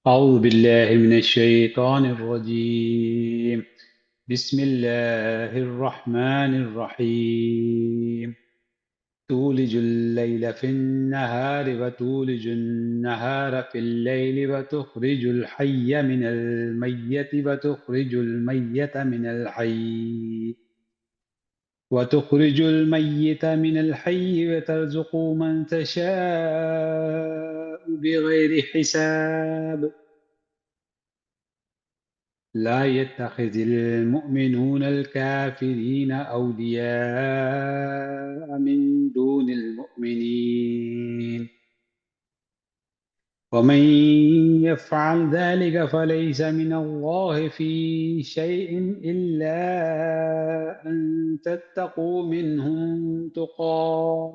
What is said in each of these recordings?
أعوذ بالله من الشيطان الرجيم. بسم الله الرحمن الرحيم. تولج الليل في النهار وتولج النهار في الليل وتخرج الميت من الحي وترزق من تشاء بغير حساب. لا يتخذ المؤمنون الكافرين أولياء من دون المؤمنين ومن يفعل ذلك فليس من الله في شيء إلا أن تتقوا منهم تقاه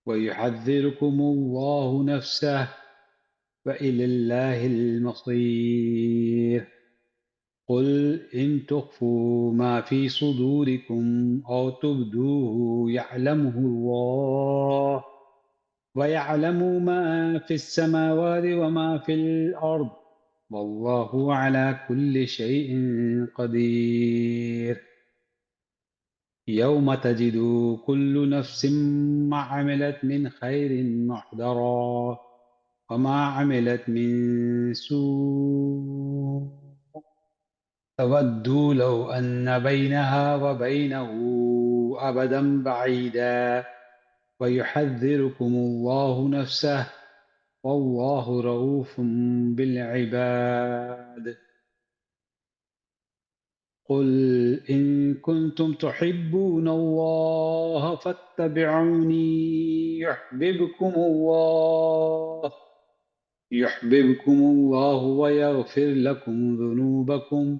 ويحذركم الله نفسه وإلى الله المصير. قل إن تخفوا ما في صدوركم أو تبدوه يعلمه الله ويعلم ما في السماوات وما في الأرض والله على كل شيء قدير. يوم تجد كل نفس ما عملت من خير محضرا وما عملت من سوء تودوا لو أن بينها وبينه أبدا بعيدا ويحذركم الله نفسه والله رؤوف بالعباد. قل إن كنتم تحبون الله فاتبعوني يحببكم الله ويغفر لكم ذنوبكم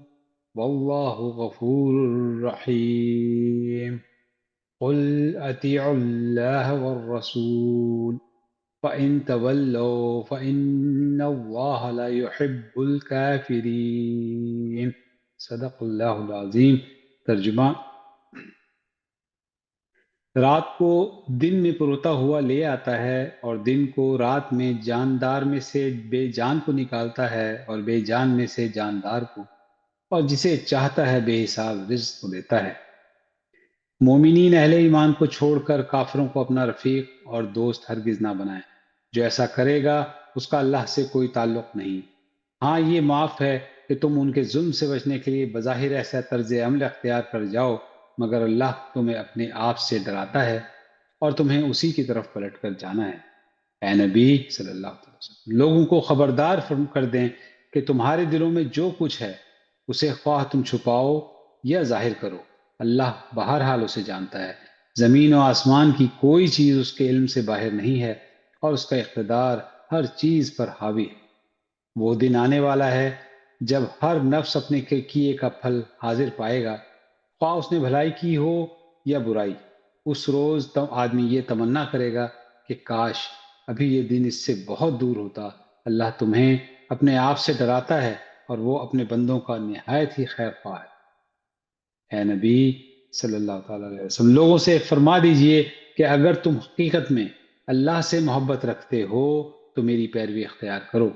والله غفور رحيم. قل أطيعوا الله والرسول فإن تولوا فإن الله لا يحب الكافرين. صدق اللہ العظیم. ترجمہ: رات کو دن میں پروتا ہوا لے آتا ہے اور دن کو رات میں جاندار میں سے بے جان کو نکالتا ہے اور بے جان میں سے جاندار کو، اور جسے چاہتا ہے بے حساب رزق کو دیتا ہے۔ مومنین اہل ایمان کو چھوڑ کر کافروں کو اپنا رفیق اور دوست ہرگز نہ بنائیں۔ جو ایسا کرے گا اس کا اللہ سے کوئی تعلق نہیں۔ ہاں، یہ معاف ہے کہ تم ان کے ظلم سے بچنے کے لیے بظاہر ایسا طرز عمل اختیار کر جاؤ، مگر اللہ تمہیں اپنے آپ سے ڈراتا ہے اور تمہیں اسی کی طرف پلٹ کر جانا ہے۔ اے نبی صلی اللہ علیہ وسلم، لوگوں کو خبردار کر دیں کہ تمہارے دلوں میں جو کچھ ہے اسے خواہ تم چھپاؤ یا ظاہر کرو، اللہ بہرحال اسے جانتا ہے۔ زمین و آسمان کی کوئی چیز اس کے علم سے باہر نہیں ہے اور اس کا اقتدار ہر چیز پر حاوی ہے۔ وہ دن آنے والا ہے جب ہر نفس اپنے کیے کا پھل حاضر پائے گا، خواہ اس نے بھلائی کی ہو یا برائی۔ اس روز آدمی یہ تمنا کرے گا کہ کاش ابھی یہ دن اس سے بہت دور ہوتا۔ اللہ تمہیں اپنے آپ سے ڈراتا ہے اور وہ اپنے بندوں کا نہایت ہی خیر خواہ ہے۔ اے نبی صلی اللہ تعالیٰ علیہ وسلم، لوگوں سے فرما دیجئے کہ اگر تم حقیقت میں اللہ سے محبت رکھتے ہو تو میری پیروی اختیار کرو۔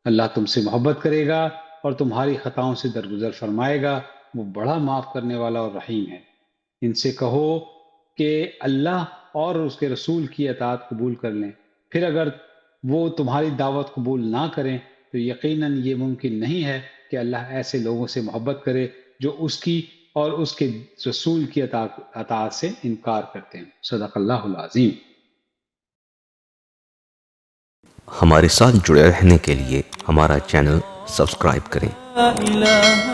اللہ تم سے محبت کرے گا اور تمہاری خطاؤں سے درگزر فرمائے گا۔ وہ بڑا معاف کرنے والا اور رحیم ہے۔ ان سے کہو کہ اللہ اور اس کے رسول کی اطاعت قبول کر لیں، پھر اگر وہ تمہاری دعوت قبول نہ کریں تو یقیناً یہ ممکن نہیں ہے کہ اللہ ایسے لوگوں سے محبت کرے جو اس کی اور اس کے رسول کی اطاعت سے انکار کرتے ہیں۔ صدق اللہ العظیم۔ ہمارے ساتھ جڑے رہنے کے لیے ہمارا چینل سبسکرائب کریں۔ لا إله